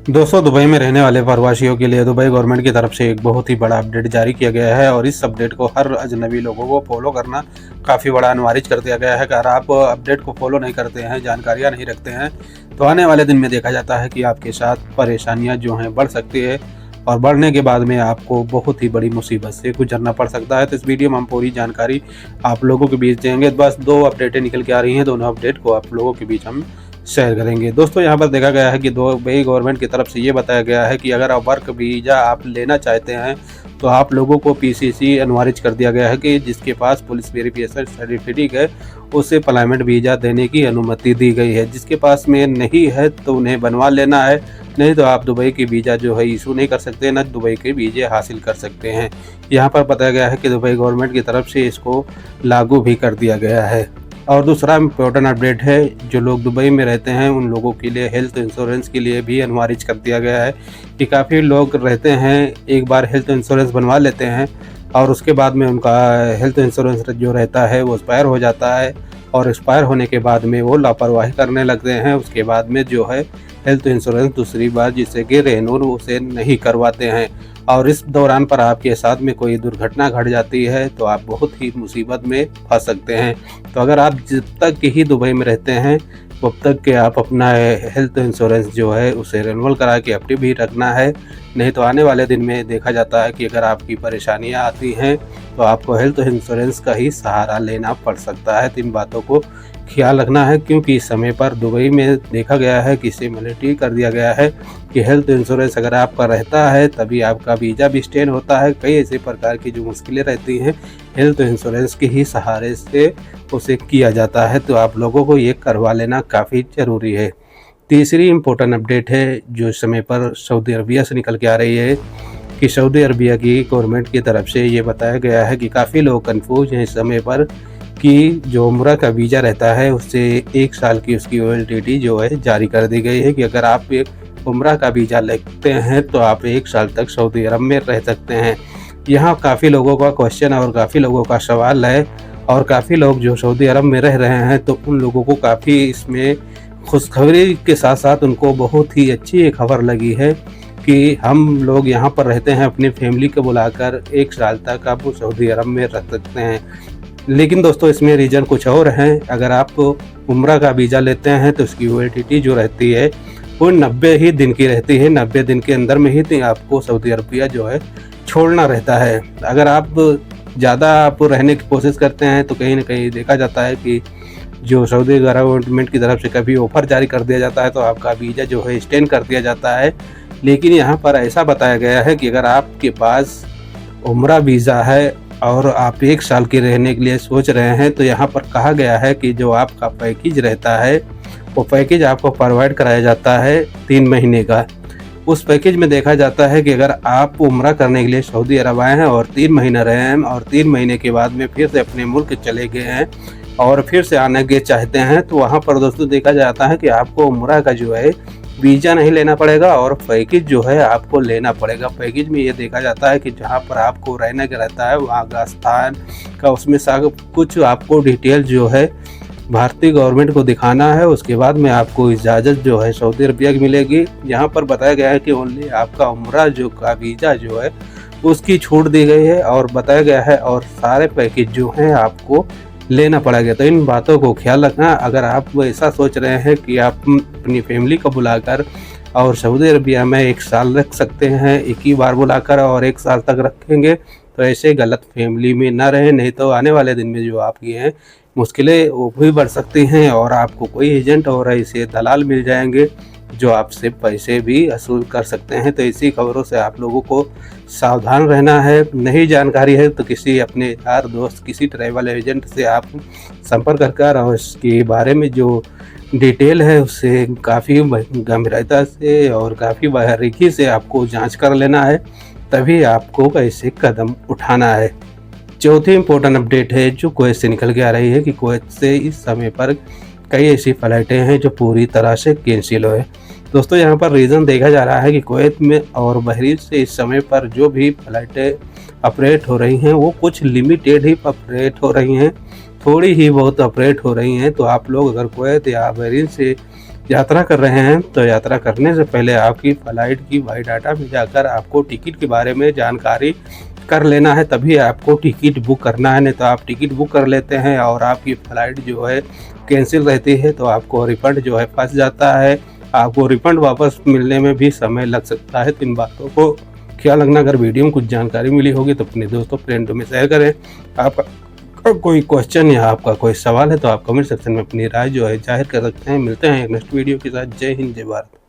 दोस्तों, दुबई में रहने वाले प्रवासियों के लिए दुबई गवर्नमेंट की तरफ से एक बहुत ही बड़ा अपडेट जारी किया गया है और इस अपडेट को हर अजनबी लोगों को फॉलो करना काफ़ी बड़ा अनिवार्य कर दिया गया है। अगर आप अपडेट को फॉलो नहीं करते हैं, जानकारियां नहीं रखते हैं, तो आने वाले दिन में देखा जाता है कि आपके साथ परेशानियां जो हैं बढ़ सकती है और बढ़ने के बाद में आपको बहुत ही बड़ी मुसीबत से गुजरना पड़ सकता है। तो इस वीडियो में हम पूरी जानकारी आप लोगों के बीच देंगे। बस 2 अपडेटें निकल के आ रही हैं, दोनों अपडेट को आप लोगों के बीच हम शेयर करेंगे। दोस्तों, यहाँ पर देखा गया है कि दुबई गवर्नमेंट की तरफ से ये बताया गया है कि अगर आप वर्क वीज़ा आप लेना चाहते हैं तो आप लोगों को पीसीसी अनिवार्य कर दिया गया है कि जिसके पास पुलिस वेरिफिकेशन सर्टिफिकेट है उसे एम्प्लॉयमेंट वीज़ा देने की अनुमति दी गई है। जिसके पास में नहीं है तो उन्हें बनवा लेना है, नहीं तो आप दुबई की वीज़ा जो है इशू नहीं कर सकते, न दुबई के वीज़े हासिल कर सकते हैं। यहाँ पर बताया गया है कि दुबई गवर्नमेंट की तरफ से इसको लागू भी कर दिया गया है। और दूसरा इम्पोर्टेंट अपडेट है, जो लोग दुबई में रहते हैं उन लोगों के लिए हेल्थ इंश्योरेंस के लिए भी अनिवार्य कर दिया गया है कि काफ़ी लोग रहते हैं एक बार हेल्थ इंश्योरेंस बनवा लेते हैं और उसके बाद में उनका हेल्थ इंश्योरेंस जो रहता है वो एक्सपायर हो जाता है और एक्सपायर होने के बाद में वो लापरवाही करने लगते हैं। उसके बाद में जो है हेल्थ इंश्योरेंस दूसरी बार जिससे कि रेन्यू उसे नहीं करवाते हैं और इस दौरान पर आपके साथ में कोई दुर्घटना घट जाती है तो आप बहुत ही मुसीबत में फंस सकते हैं। तो अगर आप जब तक ही दुबई में रहते हैं तब तक के आप अपना हेल्थ इंश्योरेंस जो है उसे रिन्यूअल करा के एक्टिव भी रखना है, नहीं तो आने वाले दिन में देखा जाता है कि अगर आपकी परेशानियां आती हैं तो आपको हेल्थ इंश्योरेंस का ही सहारा लेना पड़ सकता है। तो इन बातों को ख्याल रखना है, क्योंकि इस समय पर दुबई में देखा गया है कि इसे मैंडेटरी कर दिया गया है कि हेल्थ इंश्योरेंस अगर आपका रहता है तभी आपका वीज़ा भी स्टेन होता है। कई ऐसे प्रकार की जो मुश्किलें रहती हैं हेल्थ इंश्योरेंस के ही सहारे से उसे किया जाता है, तो आप लोगों को ये करवा लेना काफ़ी ज़रूरी है। तीसरी इम्पोर्टेंट अपडेट है जो इस समय पर सऊदी अरबिया से निकल के आ रही है कि सऊदी अरबिया की गवर्नमेंट की तरफ से ये बताया गया है कि काफ़ी लोग कंफ्यूज हैं इस समय पर कि जो उम्रा का वीज़ा रहता है उससे 1 साल की उसकी वैलिडिटी जो है जारी कर दी गई है कि अगर आप एक उम्रा का वीज़ा लेते हैं तो आप 1 साल तक सऊदी अरब में रह सकते हैं। यहाँ काफ़ी लोगों का क्वेश्चन और काफ़ी लोगों का सवाल है और काफ़ी लोग जो सऊदी अरब में रह रहे हैं तो उन लोगों को काफ़ी इसमें खुशखबरी के साथ साथ उनको बहुत ही अच्छी खबर लगी है कि हम लोग यहाँ पर रहते हैं, अपनी फैमिली को बुलाकर 1 साल तक आप सऊदी अरब में रह सकते हैं। लेकिन दोस्तों, इसमें रीज़न कुछ और हैं। अगर आप उम्रा का वीज़ा लेते हैं तो उसकी वैलिडिटी जो रहती है वो 90 ही दिन की रहती है। 90 दिन के अंदर में ही आपको सऊदी अरबिया जो है छोड़ना रहता है। अगर आप ज़्यादा आप रहने की कोशिश करते हैं तो कहीं ना कहीं देखा जाता है कि जो सऊदी गवर्नमेंट की तरफ से कभी ऑफ़र जारी कर दिया जाता है तो आपका वीज़ा जो है एक्सटेंड कर दिया जाता है। लेकिन यहाँ पर ऐसा बताया गया है कि अगर आपके पास उम्रा वीज़ा है और आप 1 साल के रहने के लिए सोच रहे हैं तो यहाँ पर कहा गया है कि जो आपका पैकेज रहता है वो पैकेज आपको प्रोवाइड कराया जाता है 3 महीने का। उस पैकेज में देखा जाता है कि अगर आप उम्रा करने के लिए सऊदी अरब आए हैं और 3 महीना रहे हैं और 3 महीने के बाद में फिर से अपने मुल्क चले गए हैं और फिर से आने के चाहते हैं तो वहाँ पर दोस्तों देखा जाता है कि आपको उम्रा का जो है वीज़ा नहीं लेना पड़ेगा और पैकेज जो है आपको लेना पड़ेगा। पैकेज में ये देखा जाता है कि जहाँ पर आपको रहने का रहता है वहाँ का स्थान का उसमें सब कुछ आपको डिटेल जो है भारतीय गवर्नमेंट को दिखाना है। उसके बाद में आपको इजाज़त जो है सऊदी अरबिया की मिलेगी। यहाँ पर बताया गया है कि ओनली आपका उम्रा जो का वीज़ा जो है उसकी छूट दी गई है और बताया गया है और सारे पैकेज जो हैं आपको लेना पड़ेगा। तो इन बातों को ख्याल रखना। अगर आप ऐसा सोच रहे हैं कि आप अपनी फैमिली को बुलाकर और सऊदी अरबिया में 1 साल रख सकते हैं, एक ही बार बुलाकर और 1 साल तक रखेंगे, तो ऐसे गलत फैमिली में ना रहें, नहीं तो आने वाले दिन में जो आपकी हैं मुश्किलें वो भी बढ़ सकती हैं और आपको कोई एजेंट और ऐसे दलाल मिल जाएंगे जो आपसे पैसे भी वसूल कर सकते हैं। तो इसी खबरों से आप लोगों को सावधान रहना है। नहीं जानकारी है तो किसी अपने यार दोस्त किसी ट्रैवल एजेंट से आप संपर्क कर और इसके बारे में जो डिटेल है उससे काफ़ी गंभीरता से और काफ़ी बारीकी से आपको जांच कर लेना है, तभी आपको ऐसे कदम उठाना है। चौथी इम्पोर्टेंट अपडेट है जो कुवैत से निकल के आ रही है कि कुवैत से इस समय पर कई ऐसी फ़्लाइटें हैं जो पूरी तरह से कैंसिल हुए। दोस्तों, यहाँ पर रीज़न देखा जा रहा है कि कुवैत में और बहरीन से इस समय पर जो भी फ़्लाइटें ऑपरेट हो रही हैं वो कुछ लिमिटेड ही ऑपरेट हो रही हैं थोड़ी ही बहुत अपडेट हो रही हैं। तो आप लोग अगर कुवैत या बहरीन से यात्रा कर रहे हैं तो यात्रा करने से पहले आपकी फ़्लाइट की बायोडाटा में जाकर आपको टिकट के बारे में जानकारी कर लेना है, तभी आपको टिकट बुक करना है। नहीं तो आप टिकट बुक कर लेते हैं और आपकी फ़्लाइट जो है कैंसिल रहती है तो आपको रिफ़ंड जो है फँस जाता है। आपको रिफ़ंड वापस मिलने में भी समय लग सकता है। तो इन बातों को ख्याल रखना। अगर वीडियो में कुछ जानकारी मिली होगी तो अपने दोस्तों फ्रेंडों में शेयर करें। आपका कोई क्वेश्चन या आपका कोई सवाल है तो आप कमेंट सेक्शन में अपनी राय जो है ज़ाहिर कर सकते हैं। मिलते हैं एक नेक्स्ट वीडियो के साथ। जय हिंद, जय भारत।